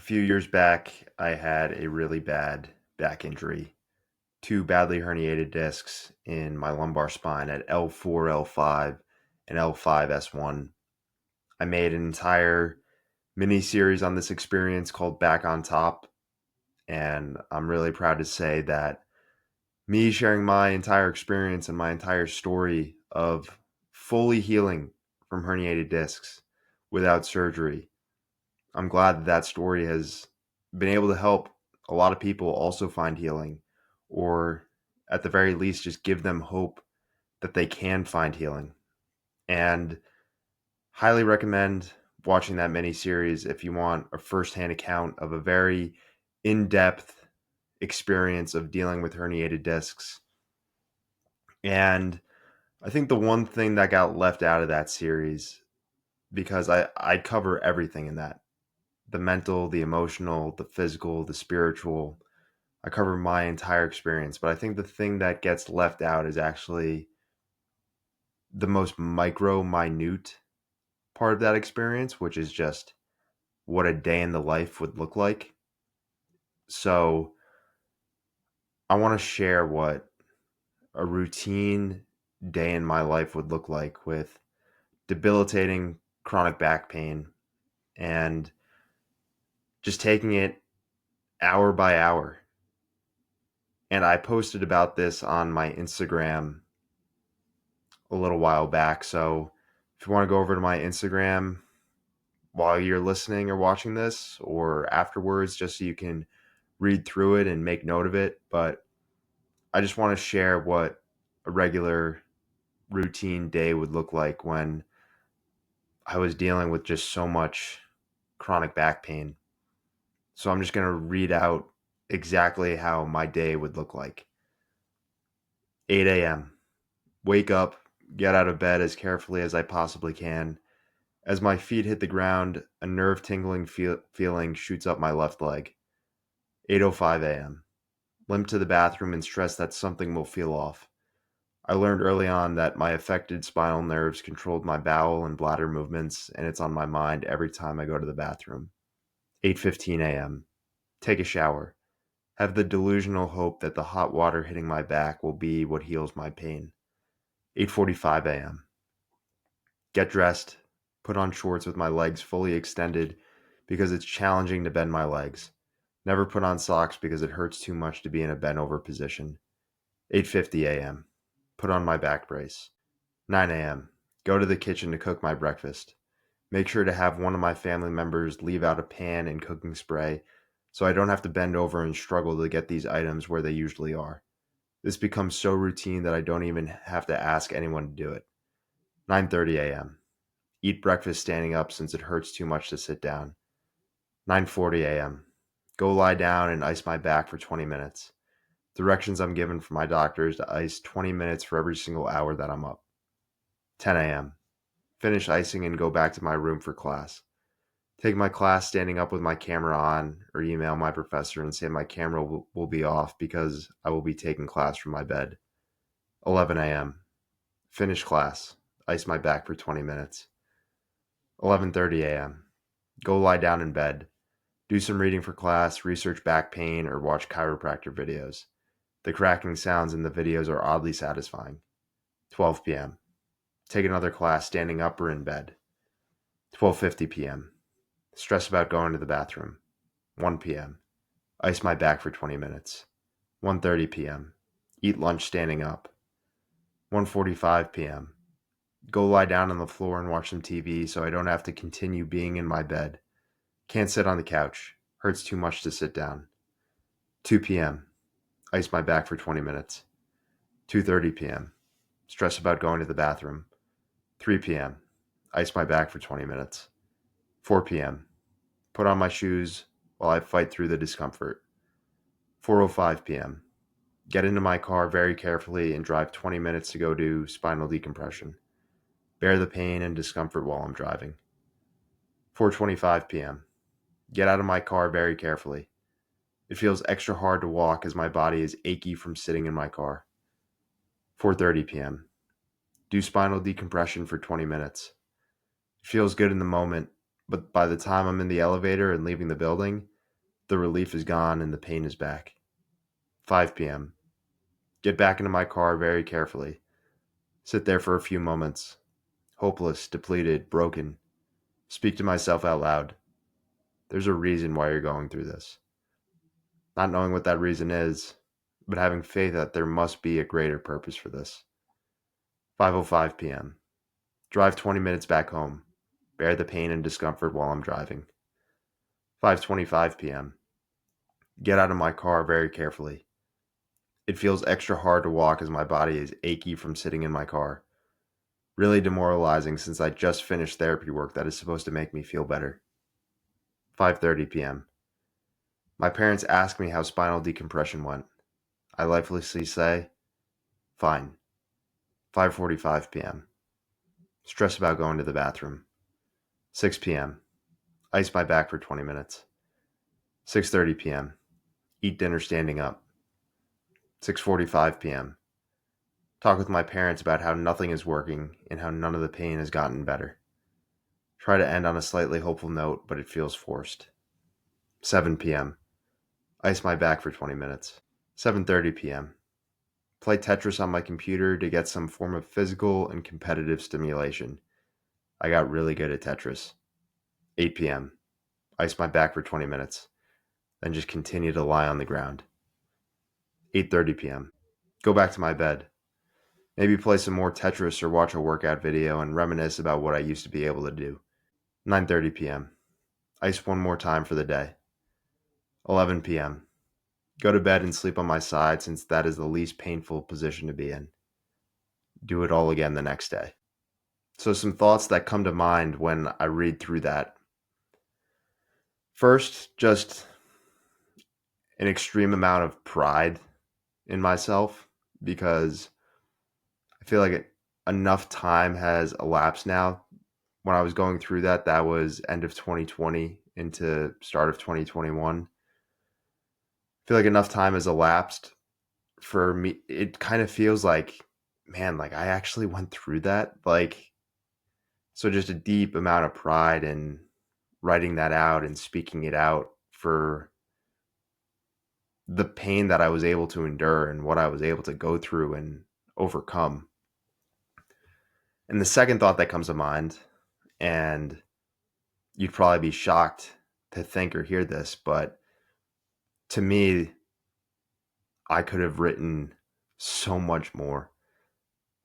A few years back, I had a really bad back injury, two badly herniated discs in my lumbar spine at L4, L5, and L5S1. I made an entire mini series on this experience called Back on Top, and I'm really proud to say that me sharing my entire experience and my entire story of fully healing from herniated discs without surgery, I'm glad that that story has been able to help a lot of people also find healing, or at the very least, just give them hope that they can find healing. And highly recommend watching that mini series if you want a firsthand account of a very in depth experience of dealing with herniated discs. And I think the one thing that got left out of that series, because I cover everything in that, the mental, the emotional, the physical, the spiritual. I cover my entire experience, but I think the thing that gets left out is actually the most micro, minute part of that experience, which is just what a day in the life would look like. So I want to share what a routine day in my life would look like with debilitating chronic back pain and just taking it hour by hour. And I posted about this on my Instagram a little while back. So if you want to go over to my Instagram while you're listening or watching this or afterwards, just so you can read through it and make note of it. But I just want to share what a regular routine day would look like when I was dealing with just so much chronic back pain. So I'm just going to read out exactly how my day would look like. 8 a.m. Wake up, get out of bed as carefully as I possibly can. As my feet hit the ground, a nerve tingling feeling shoots up my left leg. 8:05 a.m. Limp to the bathroom and stress that something will feel off. I learned early on that my affected spinal nerves controlled my bowel and bladder movements, and it's on my mind every time I go to the bathroom. 8:15 a.m. Take a shower. Have the delusional hope that the hot water hitting my back will be what heals my pain. 8:45 a.m. Get dressed, put on shorts with my legs fully extended because it's challenging to bend my legs. Never put on socks because it hurts too much to be in a bent over position. 8:50 a.m. Put on my back brace. 9 a.m. Go to the kitchen to cook my breakfast. Make sure to have one of my family members leave out a pan and cooking spray so I don't have to bend over and struggle to get these items where they usually are. This becomes so routine that I don't even have to ask anyone to do it. 9:30 a.m. Eat breakfast standing up since it hurts too much to sit down. 9:40 a.m. Go lie down and ice my back for 20 minutes. Directions I'm given from my doctor is to ice 20 minutes for every single hour that I'm up. 10 a.m. Finish icing and go back to my room for class. Take my class standing up with my camera on, or email my professor and say my camera will be off because I will be taking class from my bed. 11 a.m. Finish class. Ice my back for 20 minutes. 11:30 a.m. Go lie down in bed. Do some reading for class, research back pain, or watch chiropractor videos. The cracking sounds in the videos are oddly satisfying. 12 p.m. Take another class standing up or in bed. 12:50 p.m. Stress about going to the bathroom. 1 p.m. Ice my back for 20 minutes. 1:30 p.m. Eat lunch standing up. 1:45 p.m. Go lie down on the floor and watch some TV so I don't have to continue being in my bed. Can't sit on the couch. Hurts too much to sit down. 2 p.m. Ice my back for 20 minutes. 2:30 p.m. Stress about going to the bathroom. 3 p.m. Ice my back for 20 minutes. 4 p.m. Put on my shoes while I fight through the discomfort. 4:05 p.m. Get into my car very carefully and drive 20 minutes to go do spinal decompression. Bear the pain and discomfort while I'm driving. 4:25 p.m. Get out of my car very carefully. It feels extra hard to walk as my body is achy from sitting in my car. 4:30 p.m. Do spinal decompression for 20 minutes. It feels good in the moment, but by the time I'm in the elevator and leaving the building, The relief is gone and the pain is back. 5 p.m. Get back into my car very carefully. Sit there for a few moments. Hopeless, depleted, broken. Speak to myself out loud. There's a reason why you're going through this. Not knowing what that reason is, but having faith that there must be a greater purpose for this. 5:05 p.m. Drive 20 minutes back home. Bear the pain and discomfort while I'm driving. 5:25 p.m. Get out of my car very carefully. It feels extra hard to walk as my body is achy from sitting in my car. Really demoralizing since I just finished therapy work that is supposed to make me feel better. 5:30 p.m. My parents ask me how spinal decompression went. I lifelessly say, fine. 5:45 p.m. Stress about going to the bathroom. 6 p.m. Ice my back for 20 minutes. 6:30 p.m. Eat dinner standing up. 6:45 p.m. Talk with my parents about how nothing is working and how none of the pain has gotten better. Try to end on a slightly hopeful note, but it feels forced. 7 p.m. Ice my back for 20 minutes. 7:30 p.m. Play Tetris on my computer to get some form of physical and competitive stimulation. I got really good at Tetris. 8 p.m. Ice my back for 20 minutes, then just continue to lie on the ground. 8:30 p.m. Go back to my bed. Maybe play some more Tetris or watch a workout video and reminisce about what I used to be able to do. 9:30 p.m. Ice one more time for the day. 11 p.m. Go to bed and sleep on my side since that is the least painful position to be in. Do it all again the next day. So some thoughts that come to mind when I read through that. First, just an extreme amount of pride in myself because I feel like enough time has elapsed now. When I was going through that, that was end of 2020 into start of 2021. I feel like enough time has elapsed for me. It kind of feels like, man, like I actually went through that. Like, so just a deep amount of pride in writing that out and speaking it out for the pain that I was able to endure and what I was able to go through and overcome. And the second thought that comes to mind, and you'd probably be shocked to think or hear this, but to me, I could have written so much more.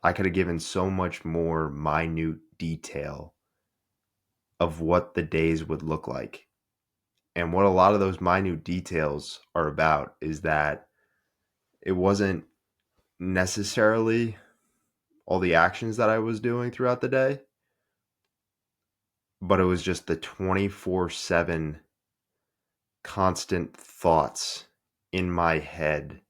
I could have given so much more minute detail of what the days would look like. And what a lot of those minute details are about is that it wasn't necessarily all the actions that I was doing throughout the day, but it was just the 24/7 constant thoughts in my head,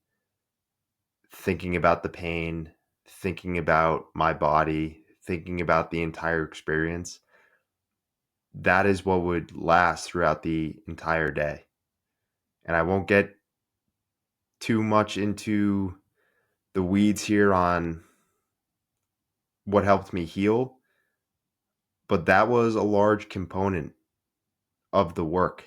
thinking about the pain, thinking about my body, thinking about the entire experience. That is what would last throughout the entire day. And I won't get too much into the weeds here on what helped me heal, but that was a large component of the work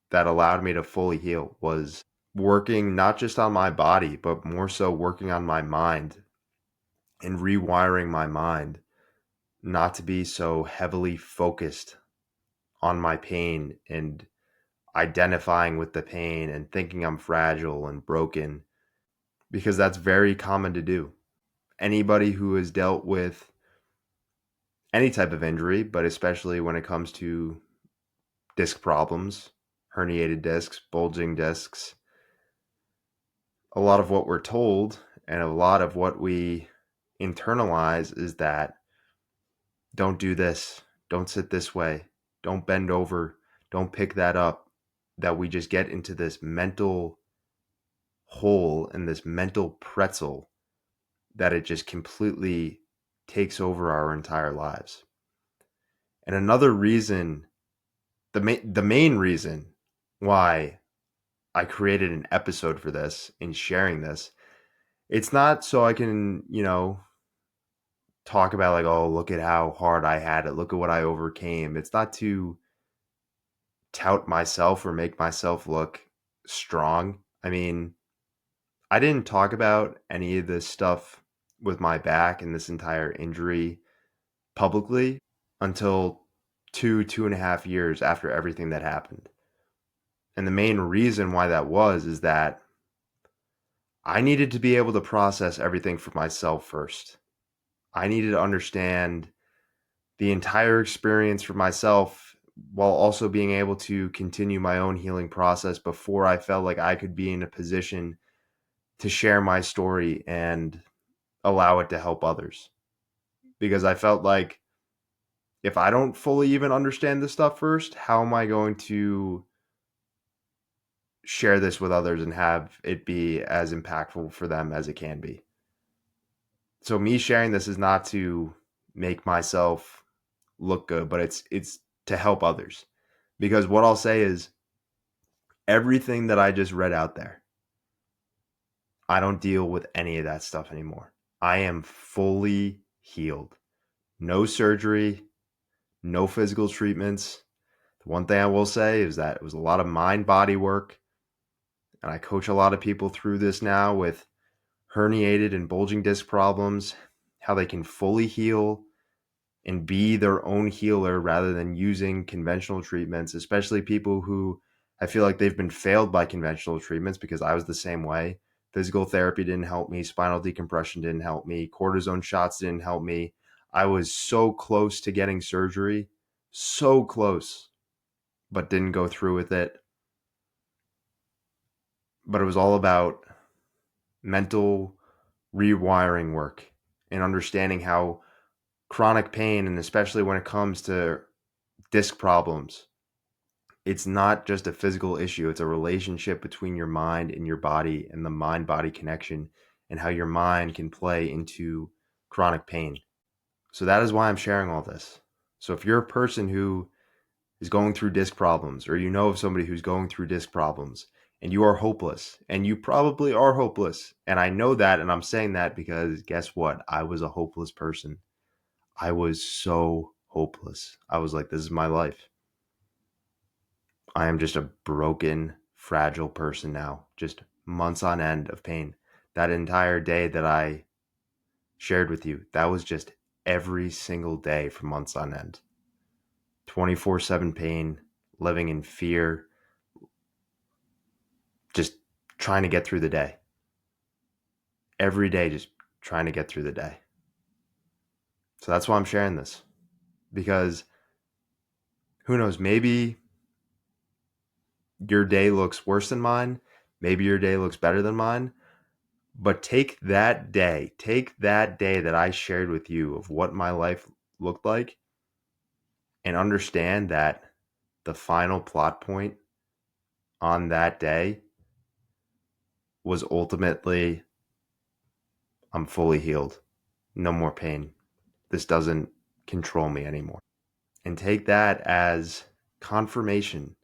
that allowed me to fully heal was working not just on my body, but more so working on my mind and rewiring my mind not to be so heavily focused on my pain and identifying with the pain and thinking I'm fragile and broken, because that's very common to do. Anybody who has dealt with any type of injury, but especially when it comes to disc problems, herniated discs, bulging discs, a lot of what we're told and a lot of what we internalize is that don't do this, don't sit this way, don't bend over, don't pick that up, that we just get into this mental hole and this mental pretzel that it just completely takes over our entire lives. And another reason, the main reason why I created an episode for this and sharing this, it's not so I can, talk about like, oh, look at how hard I had it, look at what I overcame. It's not to tout myself or make myself look strong. I mean, I didn't talk about any of this stuff with my back and this entire injury publicly until 2.5 years after everything that happened. And the main reason why that is that I needed to be able to process everything for myself first. I needed to understand the entire experience for myself while also being able to continue my own healing process before I felt like I could be in a position to share my story and allow it to help others. Because I felt like if I don't fully even understand this stuff first, how am I going to share this with others and have it be as impactful for them as it can be? So me sharing this is not to make myself look good, but it's to help others. Because what I'll say is everything that I just read out there, I don't deal with any of that stuff anymore. I am fully healed. No surgery, no physical treatments. The one thing I will say is that it was a lot of mind body work. And I coach a lot of people through this now with herniated and bulging disc problems, how they can fully heal and be their own healer rather than using conventional treatments, especially people who I feel like they've been failed by conventional treatments, because I was the same way. Physical therapy didn't help me. Spinal decompression didn't help me. Cortisone shots didn't help me. I was so close to getting surgery, so close, but didn't go through with it. But it was all about mental rewiring work and understanding how chronic pain, and especially when it comes to disc problems, it's not just a physical issue. It's a relationship between your mind and your body and the mind body connection and how your mind can play into chronic pain. So that is why I'm sharing all this. So if you're a person who is going through disc problems, or you know of somebody who's going through disc problems, and you are hopeless, and you probably are hopeless, and I know that, and I'm saying that because guess what? I was a hopeless person. I was so hopeless. I was like, this is my life. I am just a broken, fragile person now, just months on end of pain. That entire day that I shared with you, that was just every single day for months on end. 24/7 pain, living in fear, just trying to get through the day. Every day, just trying to get through the day. So that's why I'm sharing this. Because who knows, maybe your day looks worse than mine. Maybe your day looks better than mine. But take that day that I shared with you of what my life looked like, and understand that the final plot point on that day was ultimately, I'm fully healed. No more pain. This doesn't control me anymore. And take that as confirmation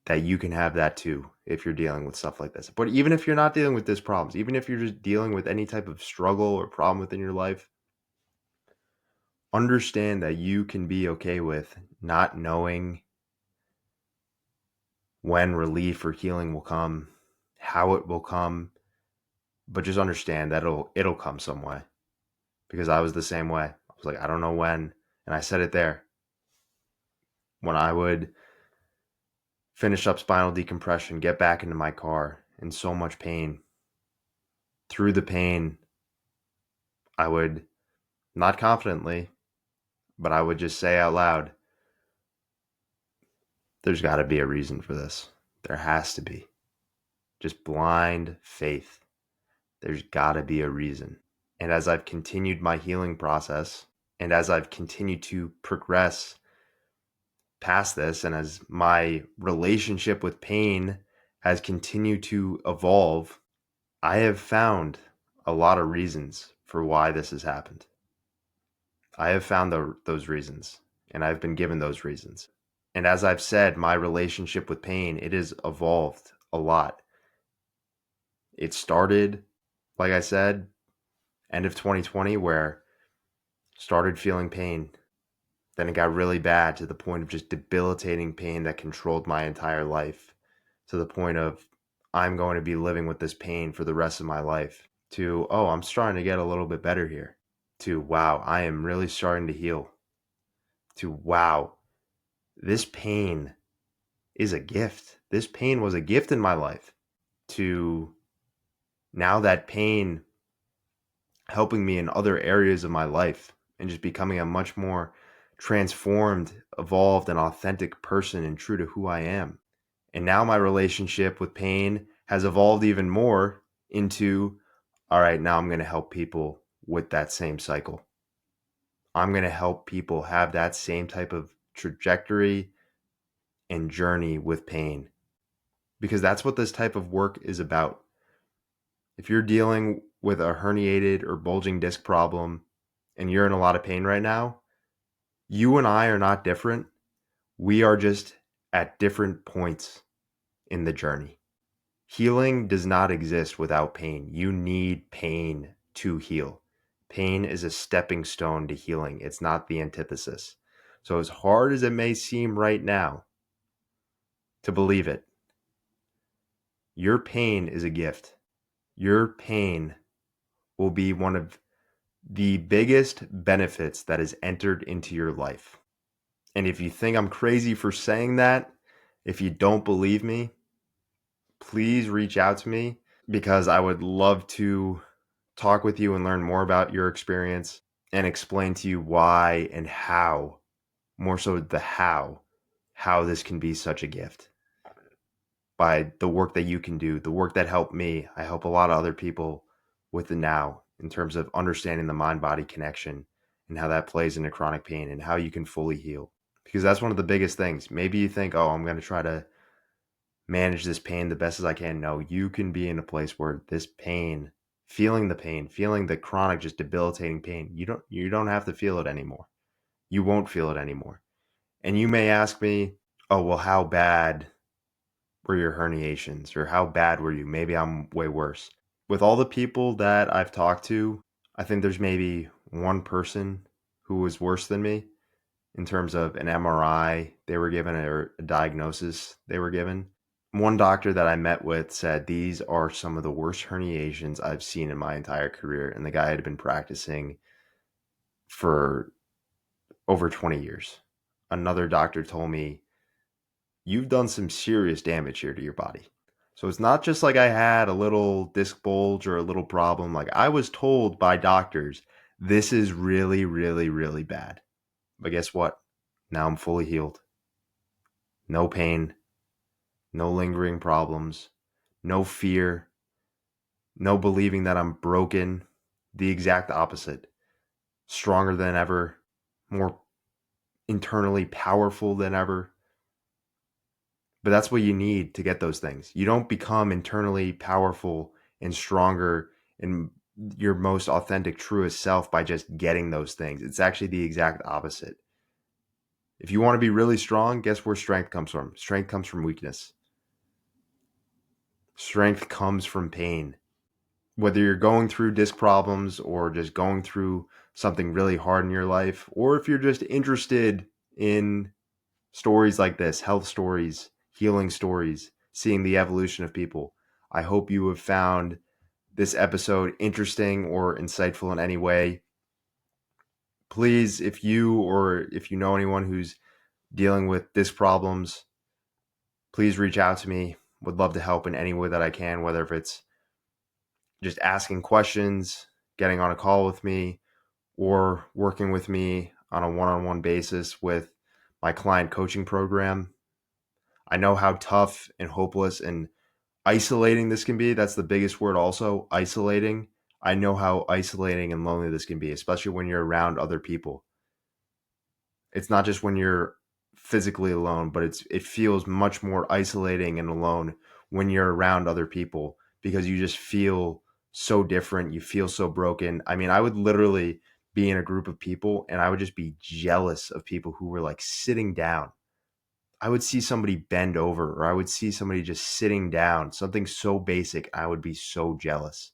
that you can have that too if you're dealing with stuff like this. But even if you're not dealing with this problems, even if you're just dealing with any type of struggle or problem within your life, understand that you can be okay with not knowing when relief or healing will come, how it will come, but just understand that it'll come some way. Because I was the same way. I was like, I don't know when, and I said it there. When I would finish up spinal decompression, get back into my car in so much pain, through the pain, I would, not confidently, but I would just say out loud, there's got to be a reason for this. There has to be. Just blind faith. There's got to be a reason. And as I've continued my healing process, and as I've continued to progress past this, and as my relationship with pain has continued to evolve, I have found a lot of reasons for why this has happened. I have found those reasons, and I've been given those reasons. And as I've said, my relationship with pain, it has evolved a lot. It started, like I said, end of 2020, where started feeling pain. Then it got really bad to the point of just debilitating pain that controlled my entire life, to the point of I'm going to be living with this pain for the rest of my life, to, oh, I'm starting to get a little bit better here, to, wow, I am really starting to heal, to, wow, this pain is a gift. This pain was a gift in my life, to now that pain helping me in other areas of my life and just becoming a much more transformed, evolved, and authentic person and true to who I am. And now my relationship with pain has evolved even more into, all right, now I'm going to help people with that same cycle. I'm going to help people have that same type of trajectory and journey with pain, because that's what this type of work is about. If you're dealing with a herniated or bulging disc problem and you're in a lot of pain right now, you and I are not different. We are just at different points in the journey. Healing does not exist without pain. You need pain to heal. Pain is a stepping stone to healing. It's not the antithesis. So, as hard as it may seem right now to believe it, your pain is a gift. Your pain will be one of the biggest benefits that has entered into your life. And if you think I'm crazy for saying that, if you don't believe me, please reach out to me, because I would love to talk with you and learn more about your experience and explain to you why and how, more so the how this can be such a gift by the work that you can do, the work that helped me. I help a lot of other people with the now in terms of understanding the mind-body connection and how that plays into chronic pain and how you can fully heal. Because that's one of the biggest things. Maybe you think, oh, I'm going to try to manage this pain the best as I can. No, you can be in a place where this pain, feeling the chronic, just debilitating pain, you don't have to feel it anymore. You won't feel it anymore. And you may ask me, oh, well, how bad were your herniations, or how bad were you? Maybe I'm way worse. With all the people that I've talked to, I think there's maybe one person who was worse than me in terms of an MRI they were given, or a diagnosis they were given. One doctor that I met with said these are some of the worst herniations I've seen in my entire career. And the guy had been practicing for over 20 years. Another doctor told me, you've done some serious damage here to your body. So it's not just like I had a little disc bulge or a little problem. Like, I was told by doctors, this is really, really, really bad. But guess what? Now I'm fully healed. No pain, no lingering problems, no fear, no believing that I'm broken. The exact opposite. Stronger than ever, more internally powerful than ever. But that's what you need to get those things. You don't become internally powerful and stronger and your most authentic, truest self by just getting those things. It's actually the exact opposite. If you want to be really strong, guess where strength comes from? Strength comes from weakness. Strength comes from pain. Whether you're going through disc problems or just going through something really hard in your life, or if you're just interested in stories like this, health stories, healing stories, seeing the evolution of people, I hope you have found this episode interesting or insightful in any way. Please, if you know anyone who's dealing with disc problems, please reach out to me. Would love to help in any way that I can, whether if it's just asking questions, getting on a call with me, or working with me on a one-on-one basis with my client coaching program. I know how tough and hopeless and isolating this can be. That's the biggest word also, isolating. I know how isolating and lonely this can be, especially when you're around other people. It's not just when you're physically alone, but it feels much more isolating and alone when you're around other people, because you just feel so different. You feel so broken. I mean, I would literally be in a group of people and I would just be jealous of people who were like sitting down. I would see somebody bend over, or I would see somebody just sitting down, something so basic. I would be so jealous.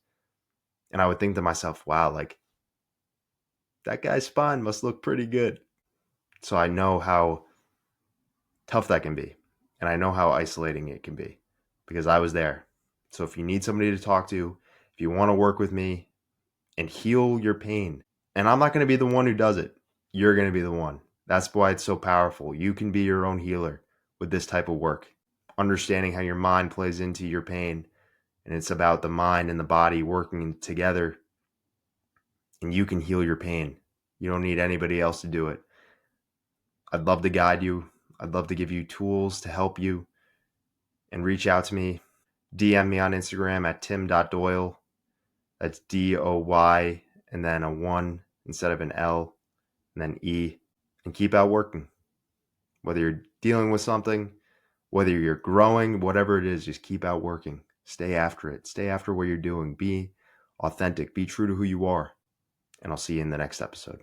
And I would think to myself, wow, like that guy's spine must look pretty good. So I know how tough that can be. And I know how isolating it can be because I was there. So if you need somebody to talk to, if you want to work with me and heal your pain, and I'm not going to be the one who does it, you're going to be the one. That's why it's so powerful. You can be your own healer with this type of work, understanding how your mind plays into your pain. And it's about the mind and the body working together, and you can heal your pain. You don't need anybody else to do it. I'd love to guide you. I'd love to give you tools to help you, and reach out to me. DM me on Instagram at tim.doyle. That's DOY and then a 1 instead of an L and then E. And keep out working. Whether you're dealing with something, whether you're growing, whatever it is, just keep out working. Stay after it. Stay after what you're doing. Be authentic. Be true to who you are. And I'll see you in the next episode.